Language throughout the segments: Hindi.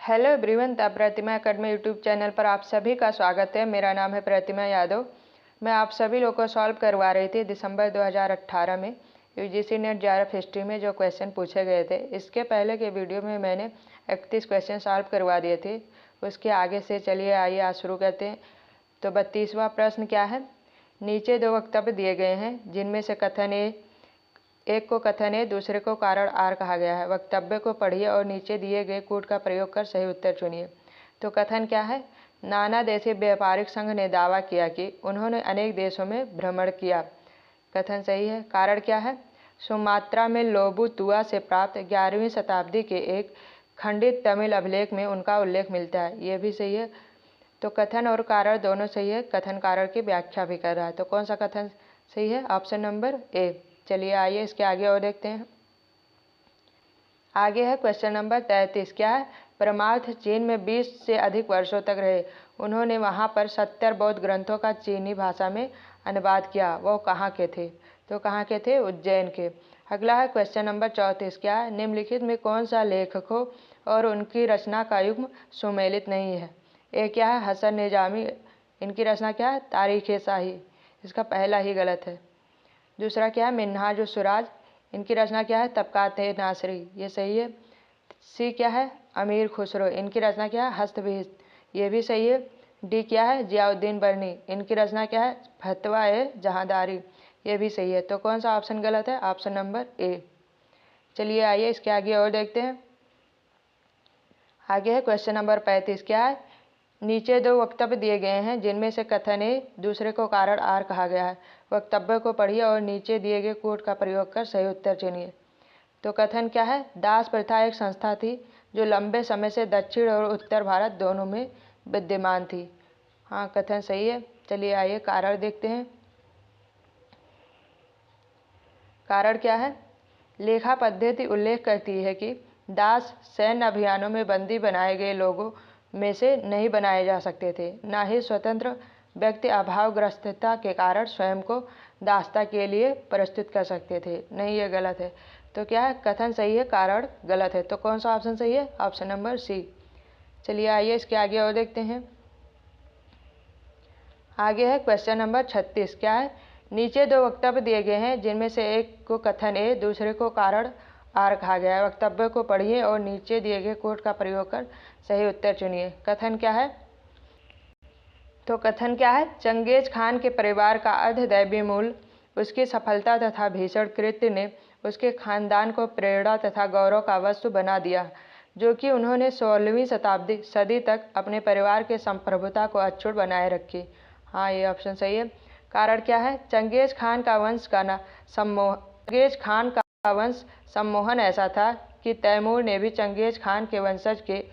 Hello everyone, the Pratima academy YouTube channel पर आप सभी का स्वागत है। मेरा नाम है प्रतिमा यादव। मैं आप सभी लोगों को सॉल्व करवा रही थी दिसंबर 2018 में यूजीसी नेट जेआरएफ हिस्ट्री में जो क्वेश्चन पूछे गए थे। इसके पहले के वीडियो में मैंने 31 क्वेश्चन सॉल्व करवा दिए थे। उसके आगे से चलिए आइए आज शुरू करते हैं। तो 32वां प्रश्न क्या है? नीचे दो वक्तव्य दिए गए हैं जिनमें से कथन एक को कथन ए, दूसरे को कारण आर कहा गया है। वक्तव्य को पढ़िए और नीचे दिए गए कूट का प्रयोग कर सही उत्तर चुनिए। तो कथन क्या है? नाना देशी व्यापारिक संघ ने दावा किया कि उन्होंने अनेक देशों में भ्रमण किया। कथन सही है। कारण क्या है? सुमात्रा में लोबुतुआ से प्राप्त 11वीं शताब्दी के एक खंडित तमिल अभिलेख में उनका उल्लेख मिलता है। ये भी सही है। तो कथन और कारण दोनों सही है। कथन कारण की व्याख्या भी कर रहा है। तो कौन सा कथन सही है? Option number A. चलिए आइए इसके आगे और देखते हैं। आगे है क्वेश्चन नंबर 33। क्या है? परमार्थ चीन में 20 से अधिक वर्षों तक रहे। उन्होंने वहां पर 70 बौद्ध ग्रंथों का चीनी भाषा में अनुवाद किया। वो कहाँ के थे? तो कहाँ के थे? उज्जैन के। अगला है क्वेश्चन नंबर 34। क्या है? निम्नलिखित में कौन सा लेखकों और उनकी रचना का युग्म सुमेलित नहीं है? ये क्या है? हसन निजामी। इनकी रचना क्या है? तारीख-ए-शाही। इसका पहला ही गलत है। दूसरा क्या है? मिन्हाज सुराज। इनकी रचना क्या है? तबकात-ए-नासरी। ये सही है। सी क्या है? अमीर खुसरो। इनकी रचना क्या है? हस्तविहित। ये भी सही है। डी क्या है? जियाउद्दीन बर्नी। इनकी रचना क्या है? फतवा-ए-जहांदारी। ये भी सही है। तो कौन सा ऑप्शन गलत है? Option number A. चलिए आइए इसके आगे और देखते हैं। आगे है क्वेश्चन नंबर 35। क्या है? नीचे दो वक्तव्य दिए गए हैं जिनमें से कथन ए, दूसरे को कारण आर कहा गया है। वक्तव्य को पढ़िए और नीचे दिए गए कोड का प्रयोग कर सही उत्तर चुनिए। तो कथन क्या है? दास प्रथा एक संस्था थी जो लंबे समय से दक्षिण और उत्तर भारत दोनों में विद्यमान थी। हाँ, कथन सही है। चलिए आइए कारण देखते हैं। कारण क्या है? लेखा पद्धति उल्लेख करती है कि दास सैन्य अभियानों में बंदी बनाए गए लोगों में से नहीं बनाए जा सकते थे। न ही स्वतंत्र व्यक्ति अभावग्रस्तता के कारण स्वयं को दासता के लिए प्रस्तुत कर सकते थे। नहीं, ये गलत है। तो क्या है? कथन सही है, कारण गलत है। तो कौन सा ऑप्शन सही है? Option number C. चलिए आइए इसके आगे और देखते हैं। आगे है क्वेश्चन नंबर 36। क्या है? नीचे दो वक्तव्य दिए गए हैं जिनमें से एक को कथन ए, दूसरे को कारण आर कहा गया है। वक्तव्य को पढ़िए और नीचे दिए गए कोड का प्रयोग कर सही उत्तर चुनिए। कथन क्या है? तो कथन क्या है? चंगेज खान के परिवार का अर्धदैवी मूल उसकी सफलता तथा भीषण कृत्य ने उसके खानदान को प्रेरणा तथा गौरव का वस्तु बना दिया, जो कि उन्होंने 16वीं सदी तक अपने परिवार के संप्रभुता को अक्षुण्ण बनाए रखी। हाँ, ये ऑप्शन सही है। कारण क्या है? चंगेज खान का वंश सम्मोहन ऐसा था कि तैमूर ने भी चंगेज खान के वंशज के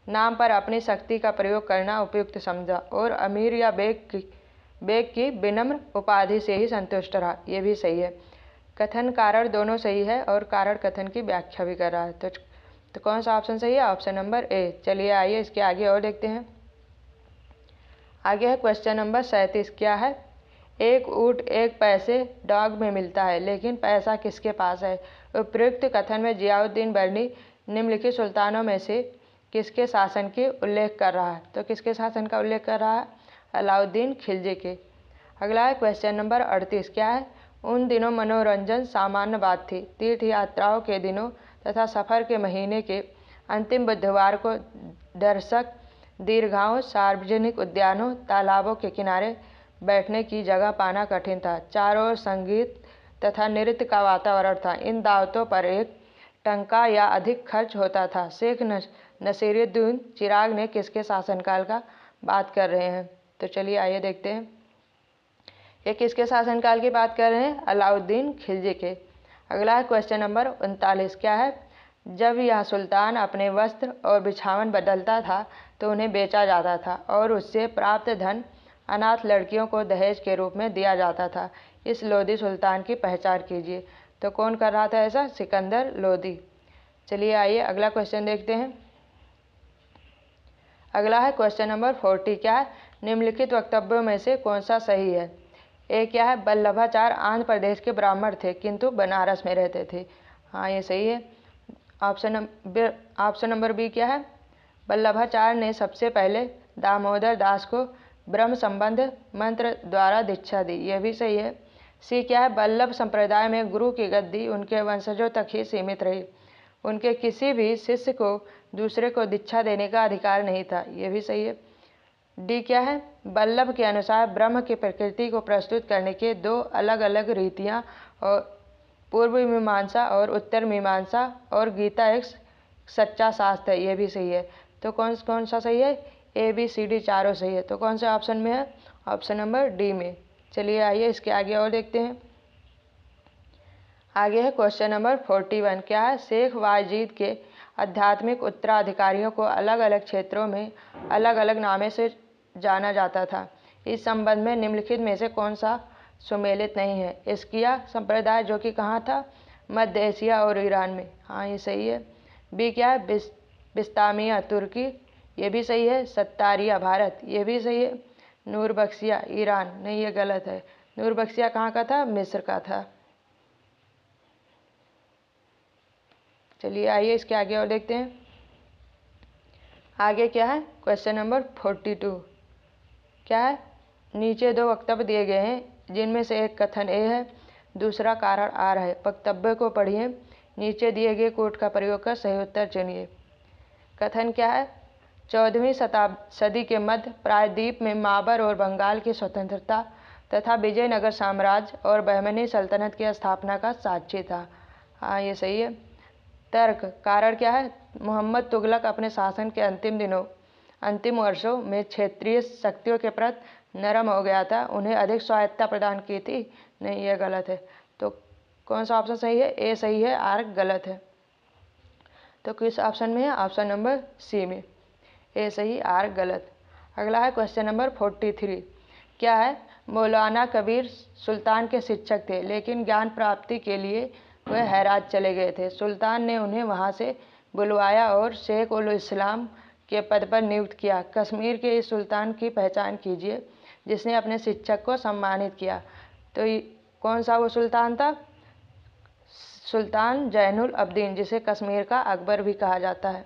नाम पर अपनी शक्ति का प्रयोग करना उपयुक्त समझा और अमीर या बेग की विनम्र उपाधि से ही संतुष्ट रहा। ये भी सही है। कथन कारण दोनों सही है और कारण कथन की व्याख्या भी कर रहा है। तो कौन सा ऑप्शन सही है? Option number A. चलिए आइए इसके आगे और देखते हैं। आगे है क्वेश्चन नंबर 37। क्या है? एक ऊँट एक पैसे डॉग में मिलता है, लेकिन पैसा किसके पास है? उपयुक्त कथन में जियाउद्दीन बर्नी निम्नलिखित सुल्तानों में से किसके शासन के उल्लेख कर रहा है? तो किसके शासन का उल्लेख कर रहा है? अलाउद्दीन खिलजी के। अगला है क्वेश्चन नंबर 38। क्या है? उन दिनों मनोरंजन सामान्य बात थी। तीर्थ यात्राओं के दिनों तथा सफर के महीने के अंतिम बुधवार को दर्शक दीर्घाओं, सार्वजनिक उद्यानों, तालाबों के किनारे बैठने की जगह पाना कठिन था। चारों ओर संगीत तथा नृत्य का वातावरण था। इन दावतों पर एक टंका या अधिक खर्च होता था। शेख नसीरुद्दीन चिराग ने किसके शासनकाल का बात कर रहे हैं? तो चलिए आइए देखते हैं। ये किसके शासनकाल की बात कर रहे हैं? अलाउद्दीन खिलजी के। अगला है क्वेश्चन नंबर 39। क्या है? जब यह सुल्तान अपने वस्त्र और बिछावन बदलता था तो उन्हें बेचा जाता था और उससे प्राप्त धन अनाथ लड़कियों को दहेज के रूप में दिया जाता था। इस लोधी सुल्तान की पहचान कीजिए। तो कौन कर रहा था ऐसा? सिकंदर लोधी। चलिए आइए अगला क्वेश्चन देखते हैं। अगला है क्वेश्चन नंबर 40। क्या है? निम्नलिखित वक्तव्यों में से कौन सा सही है? ए क्या है? वल्लभाचार्य आंध्र प्रदेश के ब्राह्मण थे किंतु बनारस में रहते थे। हाँ, ये सही है। ऑप्शन नंबर बी क्या है? वल्लभाचार्य ने सबसे पहले दामोदर दास को ब्रह्म संबंध मंत्र द्वारा दीक्षा दी। यह भी सही है। सी क्या है, वल्लभ संप्रदाय में गुरु की गद्दी उनके वंशजों तक ही सीमित रही। उनके किसी भी शिष्य को दूसरे को दीक्षा देने का अधिकार नहीं था। यह भी सही है। डी क्या है, वल्लभ के अनुसार ब्रह्म की प्रकृति को प्रस्तुत करने के दो अलग अलग रीतियाँ और पूर्व मीमांसा और उत्तर मीमांसा और गीता एक सच्चा शास्त्र है। यह भी सही है। तो कौन कौन सा सही है, ए बी सी डी चारों सही है। तो कौन से ऑप्शन में है, ऑप्शन नंबर डी में। चलिए आइए इसके आगे और देखते हैं। आगे है क्वेश्चन नंबर 41। क्या है, शेख वाजिद के आध्यात्मिक उत्तराधिकारियों को अलग अलग क्षेत्रों में अलग अलग नामे से जाना जाता था। इस संबंध में निम्नलिखित में से कौन सा सुमेलित नहीं है। इस्किया संप्रदाय जो कि कहाँ था, मध्य एशिया और ईरान में। हाँ ये सही है। बी क्या है, बिस्तामिया तुर्की। ये भी सही है। सत्तारिया भारत। ये भी सही है। नूरबख्शिया ईरान। नहीं ये गलत है। नूरबख्शिया कहाँ का था, मिस्र का था। चलिए आइए इसके आगे और देखते हैं। आगे क्या है, क्वेश्चन नंबर 42। क्या है, नीचे दो वक्तव्य दिए गए हैं जिनमें से एक कथन ए है, दूसरा कारण आर है। वक्तव्य को पढ़िए, नीचे दिए गए कोट का प्रयोग कर सही उत्तर चुनिए। कथन क्या है, 14वीं सदी के मध्य प्रायद्वीप में माबर और बंगाल की स्वतंत्रता तथा विजयनगर साम्राज्य और बहमनी सल्तनत की स्थापना का साक्षी था। हाँ ये सही है। तर्क कारण क्या है, मोहम्मद तुगलक अपने शासन के अंतिम वर्षों में क्षेत्रीय शक्तियों के प्रति नरम हो गया था, उन्हें अधिक स्वायत्तता प्रदान की थी। नहीं यह गलत है। तो कौन सा ऑप्शन सही है, ए सही है, आर गलत है। तो किस ऑप्शन में है, ऑप्शन नंबर सी में, ए सही आर गलत। अगला है क्वेश्चन नंबर 43। क्या है, मौलाना कबीर सुल्तान के शिक्षक थे, लेकिन ज्ञान प्राप्ति के लिए वह हेरात चले गए थे। सुल्तान ने उन्हें वहां से बुलवाया और शेख उल इस्लाम के पद पर नियुक्त किया। कश्मीर के इस सुल्तान की पहचान कीजिए जिसने अपने शिक्षक को सम्मानित किया। तो कौन सा वो सुल्तान था, सुल्तान जैनुल अब्दीन, जिसे कश्मीर का अकबर भी कहा जाता है।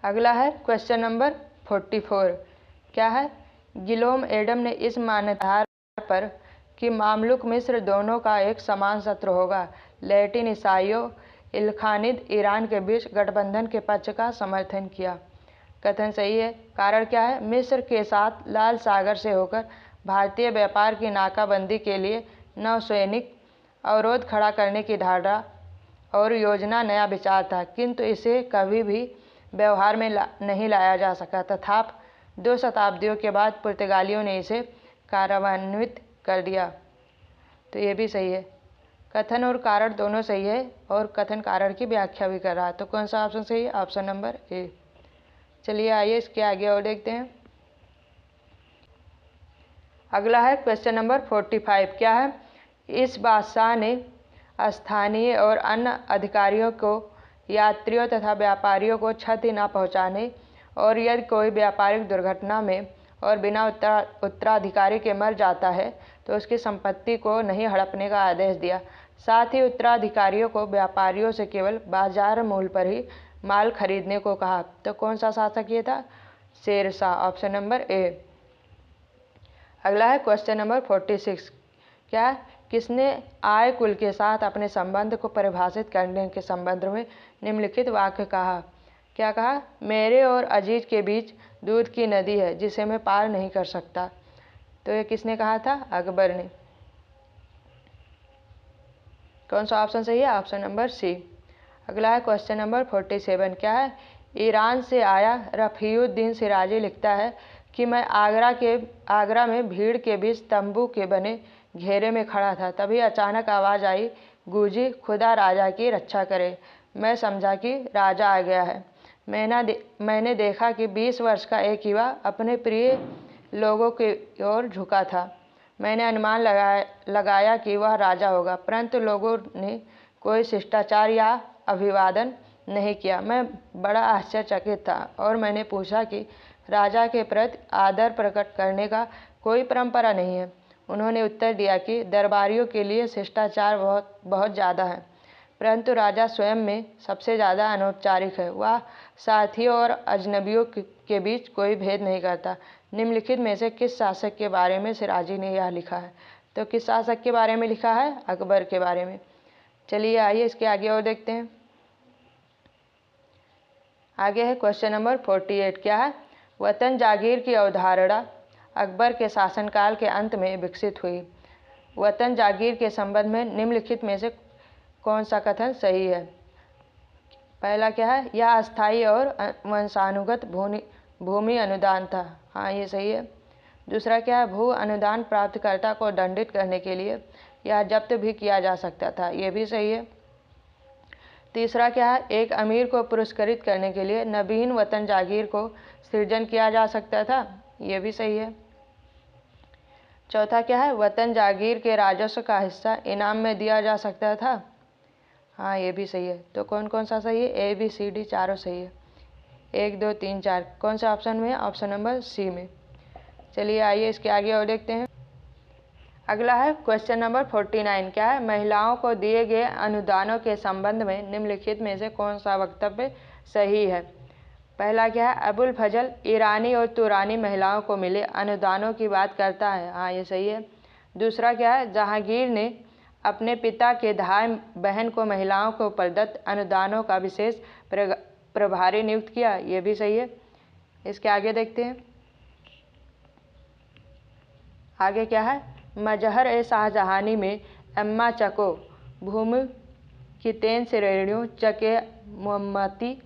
अगला है क्वेश्चन नंबर 44। क्या है, गिलोम एडम ने इस मान्यता पर कि मामलुक मिस्र दोनों का एक समान शत्रु होगा, लैटिन ईसाइयों इलखानिद ईरान के बीच गठबंधन के पक्ष का समर्थन किया। कथन सही है। कारण क्या है, मिस्र के साथ लाल सागर से होकर भारतीय व्यापार की नाकाबंदी के लिए नौसैनिक अवरोध खड़ा करने की धारणा और योजना नया विचार था, किंतु इसे कभी भी व्यवहार में नहीं लाया जा सका। तथापि 2 शताब्दियों के बाद पुर्तगालियों ने इसे कार्यान्वित कर दिया। तो ये भी सही है। कथन और कारण दोनों सही है और कथन कारण की व्याख्या भी कर रहा है। तो कौन सा ऑप्शन सही है, ऑप्शन नंबर ए। चलिए आइए इसके आगे और देखते हैं। अगला है क्वेश्चन नंबर 45। क्या है, इस बादशाह ने स्थानीय और अन्य अधिकारियों को यात्रियों तथा व्यापारियों को क्षति न पहुंचाने और यदि कोई व्यापारिक दुर्घटना में और बिना उत्तराधिकारी के मर जाता है तो उसकी संपत्ति को नहीं हड़पने का आदेश दिया। साथ ही उत्तराधिकारियों को व्यापारियों से केवल बाजार मूल्य पर ही माल खरीदने को कहा। तो कौन सा शासक ये था, शेरशाह, ऑप्शन नंबर ए। अगला है क्वेश्चन नंबर 46। क्या है, किसने आय कुल के साथ अपने संबंध को परिभाषित करने के संबंध में निम्नलिखित वाक्य कहा। क्या कहा, मेरे और अजीज के बीच दूध की नदी है जिसे मैं पार नहीं कर सकता। तो ये किसने कहा था, अकबर ने। कौन सा ऑप्शन सही है, ऑप्शन नंबर सी। अगला है क्वेश्चन नंबर 47। क्या है, ईरान से आया रफ़ीउद्दीन सिराजी लिखता है कि मैं आगरा में भीड़ के बीच तंबू के बने घेरे में खड़ा था, तभी अचानक आवाज़ आई, गूंजी, खुदा राजा की रक्षा करे। मैं समझा कि राजा आ गया है। मैंने देखा कि 20 वर्ष का एक युवा अपने प्रिय लोगों की ओर झुका था। मैंने अनुमान लगाया कि वह राजा होगा, परंतु लोगों ने कोई शिष्टाचार या अभिवादन नहीं किया। मैं बड़ा आश्चर्यचकित था और मैंने पूछा कि राजा के प्रति आदर प्रकट करने का कोई परंपरा नहीं है। उन्होंने उत्तर दिया कि दरबारियों के लिए शिष्टाचार बहुत ज़्यादा है। परंतु राजा स्वयं में सबसे ज़्यादा अनौपचारिक है। वह साथियों और अजनबियों के बीच कोई भेद नहीं करता। निम्नलिखित में से किस शासक के बारे में सिराजी ने यह लिखा है? तो किस शासक के बारे में लिखा है? अकबर के बारे में। चलिए आइए इसके आगे और देखते हैं। आगे है क्वेश्चन नंबर 48। क्या है? वतन जागीर की अवधारणा अकबर के शासनकाल के अंत में विकसित हुई। वतन जागीर के संबंध में निम्नलिखित में से कौन सा कथन सही है? पहला क्या है? यह अस्थायी और वंशानुगत भूमि अनुदान था। हाँ, ये सही है। दूसरा क्या है? भू अनुदान प्राप्तकर्ता को दंडित करने के लिए यह जब्त भी किया जा सकता था। ये भी सही है। तीसरा क्या है? एक अमीर को पुरस्कृत करने के लिए नवीन वतन जागीर को सृजन किया जा सकता था। ये भी सही है। चौथा क्या है? वतन जागीर के राजस्व का हिस्सा इनाम में दिया जा सकता था। हाँ, ये भी सही है। तो कौन कौन सा सही है? ए बी सी डी चारों सही है। 1 2 3 4 कौन सा ऑप्शन में है? ऑप्शन नंबर सी में। चलिए आइए इसके आगे और देखते हैं। अगला है क्वेश्चन नंबर 49। क्या है? महिलाओं को दिए गए अनुदानों के संबंध में निम्नलिखित में से कौन सा वक्तव्य सही है? पहला क्या है? अबुल फजल ईरानी और तुरानी महिलाओं को मिले अनुदानों की बात करता है। हाँ, ये सही है। दूसरा क्या है? जहांगीर ने अपने पिता के धाय बहन को महिलाओं को प्रदत्त अनुदानों का विशेष प्रभारी नियुक्त किया। ये भी सही है। इसके आगे देखते हैं। आगे क्या है? मजहर ए शाहजहानी में अम्मा चको भूमि की 3 श्रेणियों चके मोहम्मती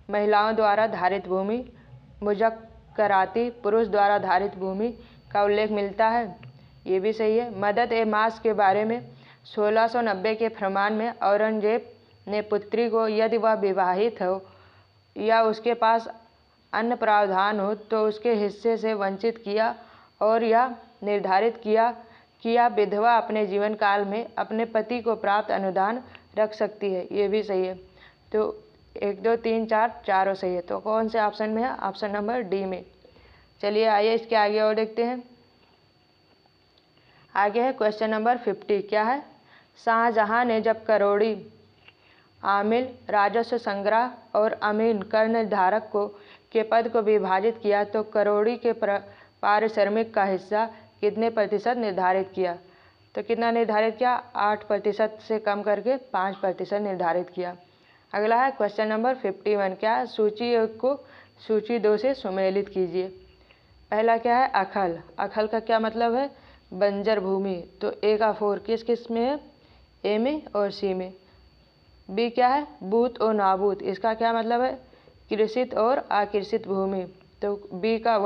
महिलाओं द्वारा धारित भूमि, मुजक्कराती पुरुष द्वारा धारित भूमि का उल्लेख मिलता है। ये भी सही है। मदद ए मास के बारे में 1690 के फरमान में औरंगजेब ने पुत्री को यदि वह विवाहित हो या उसके पास अन्य प्रावधान हो तो उसके हिस्से से वंचित किया और यह निर्धारित किया विधवा अपने जीवन काल में अपने पति को प्राप्त अनुदान रख सकती है। ये भी सही है। तो 1 2 3 4 चारों सही है। तो कौन से ऑप्शन में है? ऑप्शन नंबर डी में। चलिए आइए इसके आगे और देखते हैं। आगे है क्वेश्चन नंबर 50। क्या है? शाहजहां ने जब करोड़ी, आमिल, राजस्व संग्रह और अमीन कर निर्धारक के पद को विभाजित किया तो करोड़ी के पारिश्रमिक का हिस्सा कितने प्रतिशत निर्धारित किया? तो कितना निर्धारित किया? 8% से कम करके 5% निर्धारित किया। अगला है क्वेश्चन नंबर 51। क्या है? सूची 1 को सूची 2 से सुमेलित कीजिए। पहला क्या है? अखल। अखल का क्या मतलब है? बंजर भूमि। तो A का 4 किस किस में है? ए में और सी में। बी क्या है? बूत और नाबूत। इसका क्या मतलब है? कृषित और अकृषित भूमि। तो बी का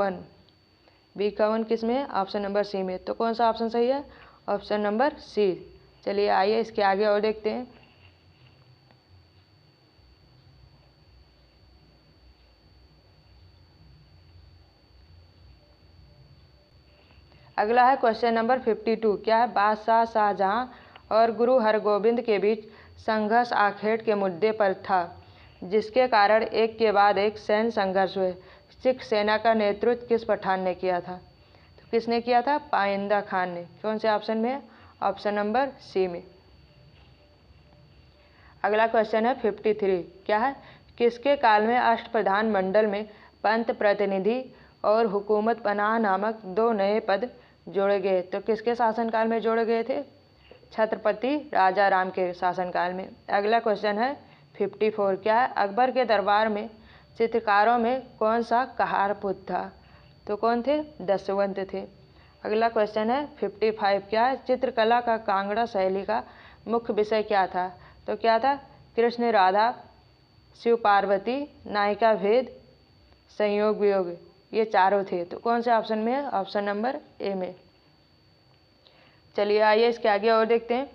1 किस में है? ऑप्शन नंबर सी में। तो कौन सा ऑप्शन सही है? Option number C. चलिए आइए इसके आगे और देखते हैं। अगला है क्वेश्चन नंबर 52। क्या है? बादशाह शाहजहां और गुरु हरगोबिंद के बीच संघर्ष आखेट के मुद्दे पर था, जिसके कारण एक के बाद एक सैन्य संघर्ष हुए। सिख सेना का नेतृत्व किस पठान ने किया था? तो किसने किया था? पाइंदा खान ने। कौन से ऑप्शन में है? ऑप्शन नंबर सी में। अगला क्वेश्चन है 53। क्या है? किसके काल में अष्टप्रधान मंडल में पंत प्रतिनिधि और हुकूमत पनाह नामक 2 नए पद जोड़े गए? तो किसके शासनकाल में जोड़े गए थे? छत्रपति राजा राम के शासनकाल में। अगला क्वेश्चन है 54। क्या है? अकबर के दरबार में चित्रकारों में कौन सा कहार पुत्र था? तो कौन थे? दस्वंत थे। अगला क्वेश्चन है 55। क्या है? चित्रकला का कांगड़ा शैली का मुख्य विषय क्या था? तो क्या था? कृष्ण राधा, शिव पार्वती, नायिका भेद, संयोग वियोग। ये चारों थे। तो कौन से ऑप्शन में है? ऑप्शन नंबर ए में। चलिए आइए इसके आगे और देखते हैं।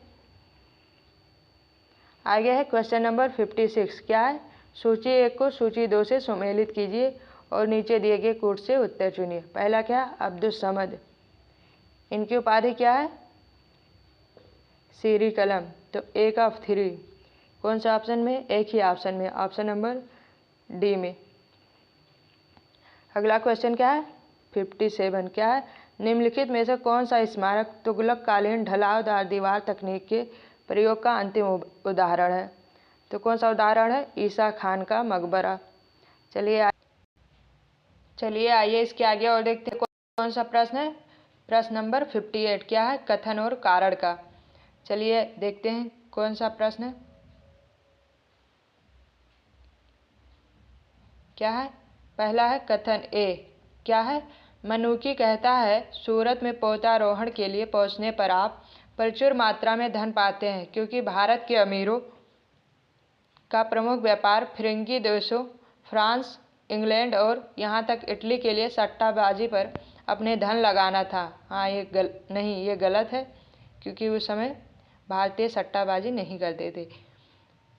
आगे है क्वेश्चन नंबर 56। क्या है? सूची 1 को सूची 2 से सुमेलित कीजिए और नीचे दिए गए कूट से उत्तर चुनिए। पहला क्या? अब्दुल समद। इनकी उपाधि क्या है? सीरी कलम। तो 1 ऑफ 3 कौन सा ऑप्शन में? एक ही ऑप्शन में, ऑप्शन नंबर डी में। अगला क्वेश्चन क्या है? 57। क्या है? निम्नलिखित में से कौन सा स्मारक तुगलक कालीन ढलावदार दीवार तकनीक के प्रयोग का अंतिम उदाहरण है। तो कौन सा उदाहरण है? ईसा खान का मकबरा। चलिए आइए इसके आगे और देखते हैं कौन सा प्रश्न है। प्रश्न नंबर 58 क्या है? कथन और कारण का। चलिए देखते हैं कौन सा प्रश्न है। क्या है? पहला है कथन ए। क्या है? मनुकी कहता है सूरत में पोतारोहण के लिए पहुंचने पर आप प्रचुर मात्रा में धन पाते हैं, क्योंकि भारत के अमीरों का प्रमुख व्यापार फिरंगी देशों फ्रांस, इंग्लैंड और यहाँ तक इटली के लिए सट्टाबाजी पर अपने धन लगाना था। हाँ, ये गलत है, क्योंकि उस समय भारतीय सट्टाबाजी नहीं करते थे।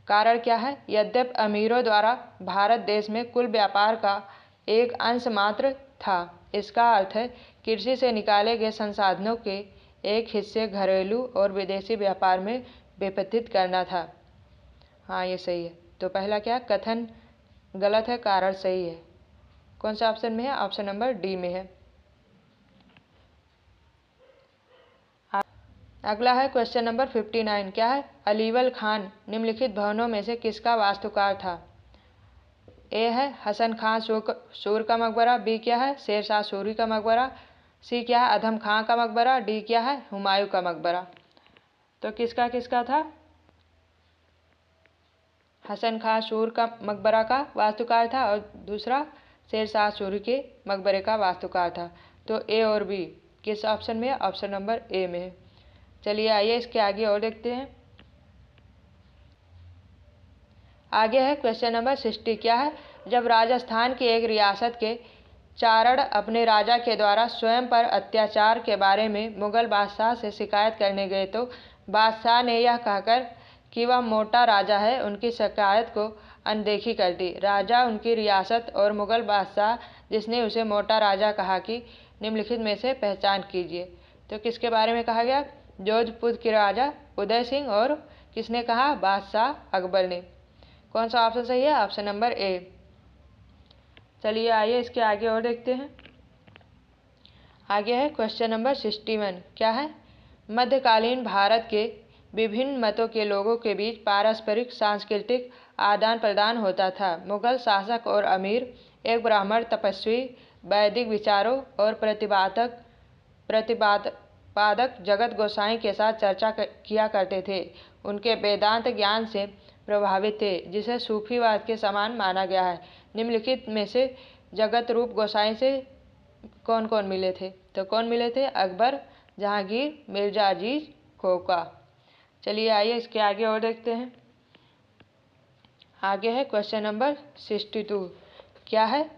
कारण क्या है? यद्यपि अमीरों द्वारा भारत देश में कुल व्यापार का एक अंश मात्र था। इसका अर्थ है कृषि से निकाले गए संसाधनों के एक हिस्से घरेलू और विदेशी व्यापार में विपतित करना था। हाँ, ये सही है। तो पहला क्या? कथन गलत है, कारण सही है। कौन सा ऑप्शन में है? ऑप्शन नंबर डी में है। अगला है क्वेश्चन नंबर 59। क्या है? अलीवल खान निम्नलिखित भवनों में से किसका वास्तुकार था? ए है हसन खान सूर का मकबरा, बी क्या है? शेरशाह सूरी का मकबरा, सी क्या है? अधम खां का मकबरा, डी क्या है? हुमायूं का मकबरा। तो किसका था? हसन खां सूर का मकबरा का वास्तुकार था और दूसरा शेरशाह सूरी के मकबरे का वास्तुकार था। तो ए और बी किस ऑप्शन में है? ऑप्शन नंबर ए में है। चलिए आइए इसके आगे और देखते हैं। आगे है क्वेश्चन नंबर 60। क्या है? जब राजस्थान की एक रियासत के चारण अपने राजा के द्वारा स्वयं पर अत्याचार के बारे में मुगल बादशाह से शिकायत करने गए, तो बादशाह ने यह कहकर कि वह मोटा राजा है, उनकी शिकायत को अनदेखी कर दी। राजा, उनकी रियासत और मुगल बादशाह जिसने उसे मोटा राजा कहा कि निम्नलिखित में से पहचान कीजिए। तो किसके बारे में कहा गया? जोधपुर के राजा उदय सिंह और किसने कहा? बादशाह अकबर ने। कौन सा ऑप्शन सही है? Option number A. चलिए आइए इसके आगे और देखते हैं। आगे है क्वेश्चन नंबर 61। क्या है? मध्यकालीन भारत के विभिन्न मतों के लोगों के बीच पारस्परिक सांस्कृतिक आदान प्रदान होता था। मुगल शासक और अमीर एक ब्राह्मण तपस्वी वैदिक विचारों और प्रतिपादक जगत गोसाई के साथ चर्चा किया करते थे। उनके वेदांत ज्ञान से प्रभावित थे, जिसे सूफीवाद के समान माना गया है। निम्नलिखित में से जगत रूप गोसाई से कौन कौन मिले थे? तो कौन मिले थे? अकबर, जहांगीर, मिर्जा अजीज, खोका। चलिए आइए इसके आगे और देखते हैं। आगे है क्वेश्चन नंबर 62। क्या है?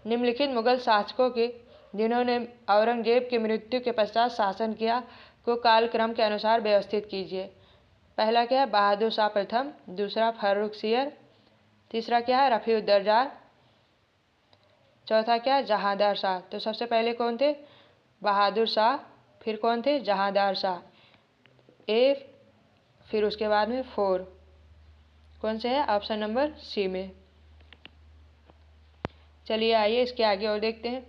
निम्नलिखित मुगल शासकों के जिन्होंने औरंगजेब की मृत्यु के पश्चात शासन किया को कालक्रम के अनुसार व्यवस्थित कीजिए। पहला क्या है? बहादुर शाह प्रथम, दूसरा फर्रुखसियर, तीसरा क्या है? रफीउद्दौला, चौथा क्या है? जहांदार शाह। तो सबसे पहले कौन थे? बहादुर शाह, फिर कौन थे? जहांदार शाह, ए, फिर उसके बाद में 4 कौन से है? ऑप्शन नंबर सी में। चलिए आइए इसके आगे और देखते हैं।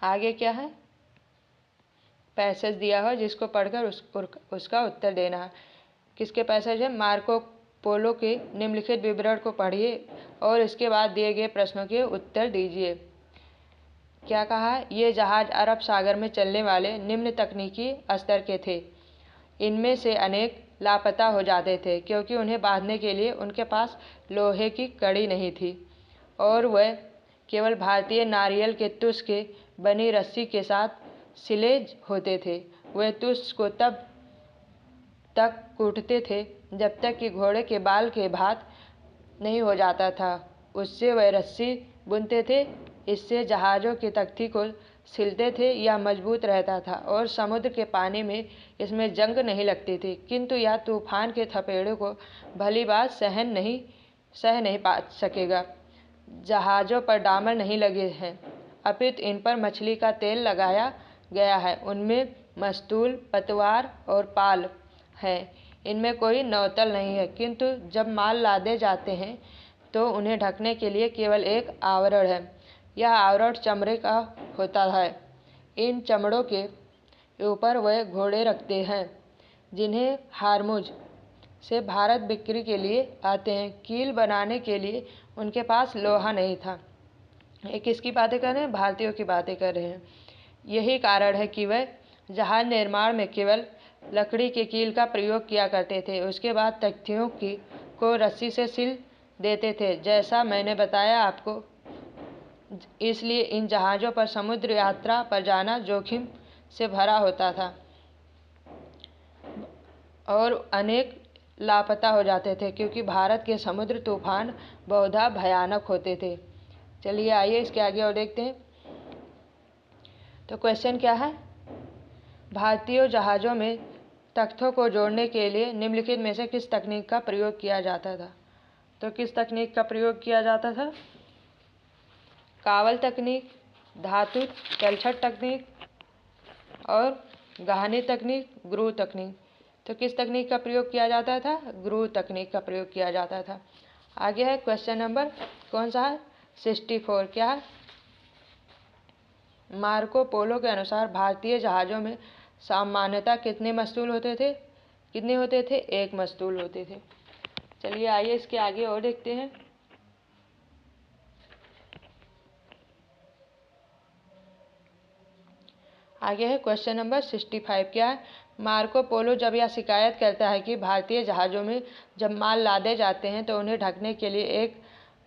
आगे क्या है? पैसेज दिया हो जिसको पढ़कर उसका उत्तर देना है। किसके पैसेज है? मार्को पोलो के निम्नलिखित विवरण को पढ़िए और इसके बाद दिए गए प्रश्नों के उत्तर दीजिए। क्या कहा है? ये जहाज अरब सागर में चलने वाले निम्न तकनीकी स्तर के थे। इनमें से अनेक लापता हो जाते थे, क्योंकि उन्हें बांधने के लिए उनके पास लोहे की कड़ी नहीं थी और वह केवल भारतीय नारियल के तुष के बनी रस्सी के साथ सिले होते थे। वह तुष को तब तक कूटते थे जब तक कि घोड़े के बाल के भात नहीं हो जाता था। उससे वह रस्सी बुनते थे। इससे जहाज़ों की तख्ती को सिलते थे। यह मजबूत रहता था और समुद्र के पानी में इसमें जंग नहीं लगती थी, किंतु यह तूफान के थपेड़ों को भली बात सह नहीं पा सकेगा। जहाज़ों पर डामर नहीं लगे हैं, अपितु इन पर मछली का तेल लगाया गया है। उनमें मस्तूल, पतवार और पाल हैं। इनमें कोई नौतल नहीं है, किंतु जब माल लादे जाते हैं तो उन्हें ढकने के लिए केवल एक आवरण है। यह आवरण चमड़े का होता है। इन चमड़ों के ऊपर वे घोड़े रखते हैं जिन्हें हार्मुज से भारत बिक्री के लिए आते हैं। कील बनाने के लिए उनके पास लोहा नहीं था। ये किसकी बातें कर रहे हैं? भारतीयों की बातें कर रहे हैं। यही कारण है कि वह जहाज निर्माण में केवल लकड़ी के कील का प्रयोग किया करते थे। उसके बाद तख्तियों को रस्सी से सिल देते थे, जैसा मैंने बताया आपको। इसलिए इन जहाज़ों पर समुद्र यात्रा पर जाना जोखिम से भरा होता था और अनेक लापता हो जाते थे, क्योंकि भारत के समुद्र तूफान बहुधा भयानक होते थे। चलिए आइए इसके आगे और देखते हैं। तो क्वेश्चन क्या है? भारतीय जहाज़ों में तख्तों को जोड़ने के लिए निम्नलिखित में से किस तकनीक का प्रयोग किया जाता था? तो किस तकनीक का प्रयोग किया जाता था? कावल तकनीक, धातु तलछट तकनीक और गहानी तकनीक, ग्रूव तकनीक। तो किस तकनीक का प्रयोग किया जाता था? ग्रूव तकनीक का प्रयोग किया जाता था। आगे है क्वेश्चन नंबर कौन सा है? 64। क्या है? मार्को पोलो के अनुसार भारतीय जहाज़ों में सामान्यतः कितने मस्तूल होते थे? कितने होते थे? 1 मस्तूल होते थे। चलिए आइए इसके आगे और देखते हैं। आगे है क्वेश्चन नंबर 65। क्या है? मार्को पोलो जब यह शिकायत करता है कि भारतीय जहाज़ों में जब माल लादे जाते हैं तो उन्हें ढकने के लिए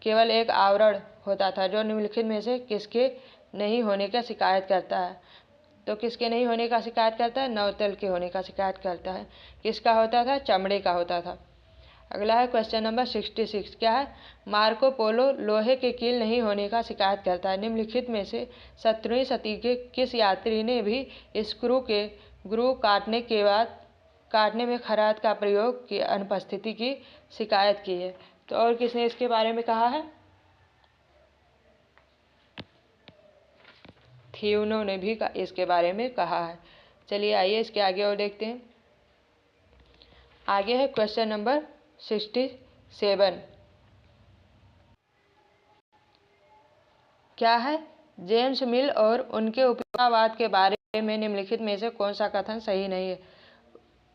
केवल एक आवरण होता था, जो निम्नलिखित में से किसके नहीं होने का शिकायत करता है? तो किसके नहीं होने का शिकायत करता है? नवतल के होने का शिकायत करता है। किसका होता था? चमड़े का होता था। अगला है क्वेश्चन नंबर 66। क्या है? मार्को पोलो लोहे के कील नहीं होने का शिकायत करता है। निम्नलिखित में से 17वीं सदी के किस यात्री ने भी स्क्रू के ग्रूव काटने में खराद का प्रयोग की अनुपस्थिति की शिकायत की है? तो और किसने इसके बारे में कहा है? थियोनो ने भी इसके बारे में कहा है। चलिए आइए इसके आगे और देखते हैं। आगे है क्वेश्चन नंबर 67। क्या है? जेम्स मिल और उनके उपयोगितावाद के बारे में निम्नलिखित में से कौन सा कथन सही नहीं है?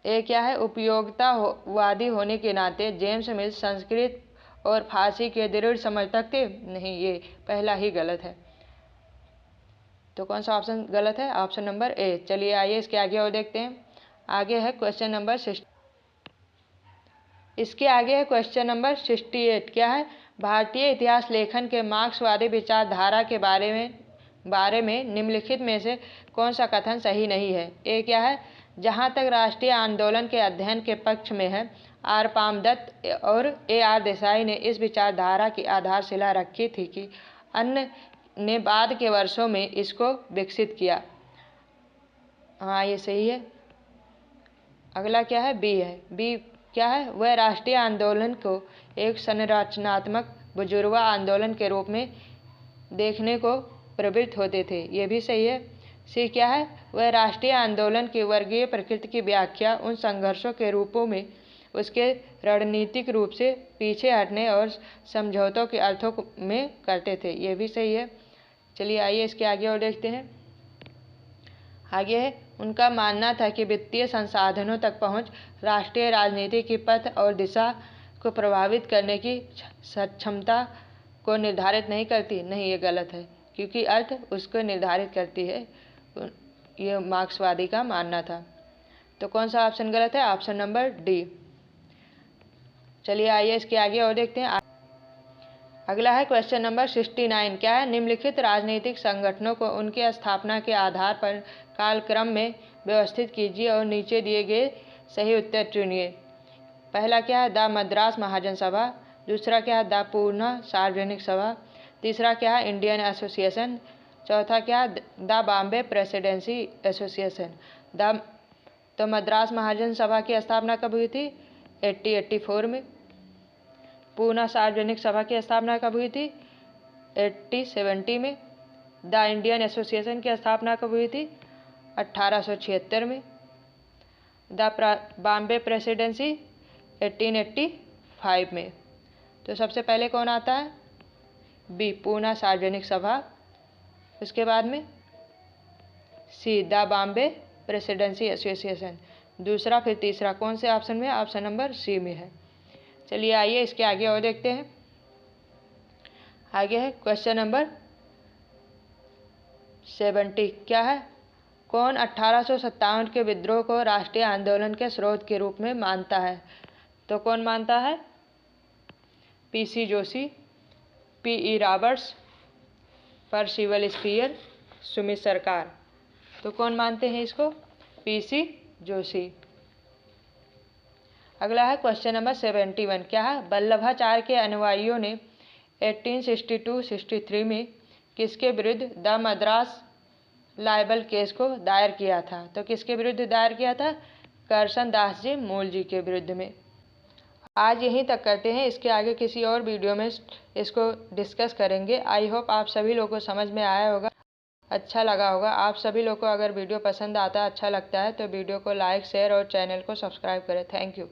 ये क्या है? उपयोगितावादी होने के नाते जेम्स मिल संस्कृत और फारसी के दृढ़ समर्थक थे? नहीं, ये पहला ही गलत है। तो कौन सा ऑप्शन गलत है? Option number A. चलिए आइए इसके आगे और देखते हैं। आगे है क्वेश्चन नंबर 60। इसके आगे है क्वेश्चन नंबर 68। क्या है? भारतीय इतिहास लेखन के मार्क्सवादी विचारधारा के बारे में निम्नलिखित में से कौन सा कथन सही नहीं है? ए क्या है? जहाँ तक राष्ट्रीय आंदोलन के अध्ययन के पक्ष में है, आर पामदत्त और AR देसाई ने इस विचारधारा की आधारशिला रखी थी कि अन्य ने बाद के वर्षों में इसको विकसित किया। हाँ, ये सही है। अगला क्या है? बी है। बी क्या है? वह राष्ट्रीय आंदोलन को एक संरचनात्मक बुजुर्गा आंदोलन के रूप में देखने को प्रवृत्त होते थे। ये भी सही है। सी क्या है? वह राष्ट्रीय आंदोलन की वर्गीय प्रकृति की व्याख्या उन संघर्षों के रूपों में उसके रणनीतिक रूप से पीछे हटने और समझौतों के अर्थों में करते थे। ये भी सही है। चलिए आइए इसके आगे और देखते हैं। आगे है, उनका मानना था कि वित्तीय संसाधनों तक पहुंच राष्ट्रीय राजनीति की पथ और दिशा को प्रभावित करने की सक्षमता को निर्धारित नहीं करती। नहीं, ये गलत है, क्योंकि अर्थ उसको निर्धारित करती है। ये मार्क्सवादी का मानना था। तो कौन सा ऑप्शन गलत है? Option number D. चलिए आइए इसके आगे और देखते हैं। अगला है क्वेश्चन नंबर 69। क्या है? निम्नलिखित राजनीतिक संगठनों को उनके स्थापना के आधार पर कालक्रम में व्यवस्थित कीजिए और नीचे दिए गए सही उत्तर चुनिए। पहला क्या है? द मद्रास महाजन सभा। दूसरा क्या है? द पूना सार्वजनिक सभा। तीसरा क्या है? Indian association. चौथा क्या है? The Bombay presidency association. तो मद्रास महाजन सभा की स्थापना कब हुई थी? 1884 में। पूना सार्वजनिक सभा की स्थापना कब हुई थी? 1870 में। द इंडियन एसोसिएशन की स्थापना कब हुई थी? 1876 में। द बॉम्बे प्रेसिडेंसी 1885 में। तो सबसे पहले कौन आता है? बी, पूना सार्वजनिक सभा। उसके बाद में सी, द बॉम्बे प्रेसिडेंसी एसोसिएशन। दूसरा फिर तीसरा कौन से ऑप्शन में? ऑप्शन नंबर सी में है। चलिए आइए इसके आगे और देखते हैं। आगे है क्वेश्चन नंबर 70। क्या है? कौन 1857 के विद्रोह को राष्ट्रीय आंदोलन के स्रोत के रूप में मानता है? तो कौन मानता है? PC Joshi, PE Roberts, Percival Spear, Sumit Sarkar. तो कौन मानते हैं इसको? पीसी जोशी। अगला है क्वेश्चन नंबर 71। क्या है? वल्लभाचार्य के अनुयायियों ने 1862-63 में किसके विरुद्ध द मद्रास लाइबल केस को दायर किया था? तो किसके विरुद्ध दायर किया था? करसन दास जी मूल जी के विरुद्ध में। आज यहीं तक करते हैं, इसके आगे किसी और वीडियो में इसको डिस्कस करेंगे। आई होप आप सभी लोगों को समझ में आया होगा, अच्छा लगा होगा। आप सभी लोगों को अगर वीडियो पसंद आता, अच्छा लगता है तो वीडियो को लाइक, शेयर और चैनल को सब्सक्राइब करें। Thank you.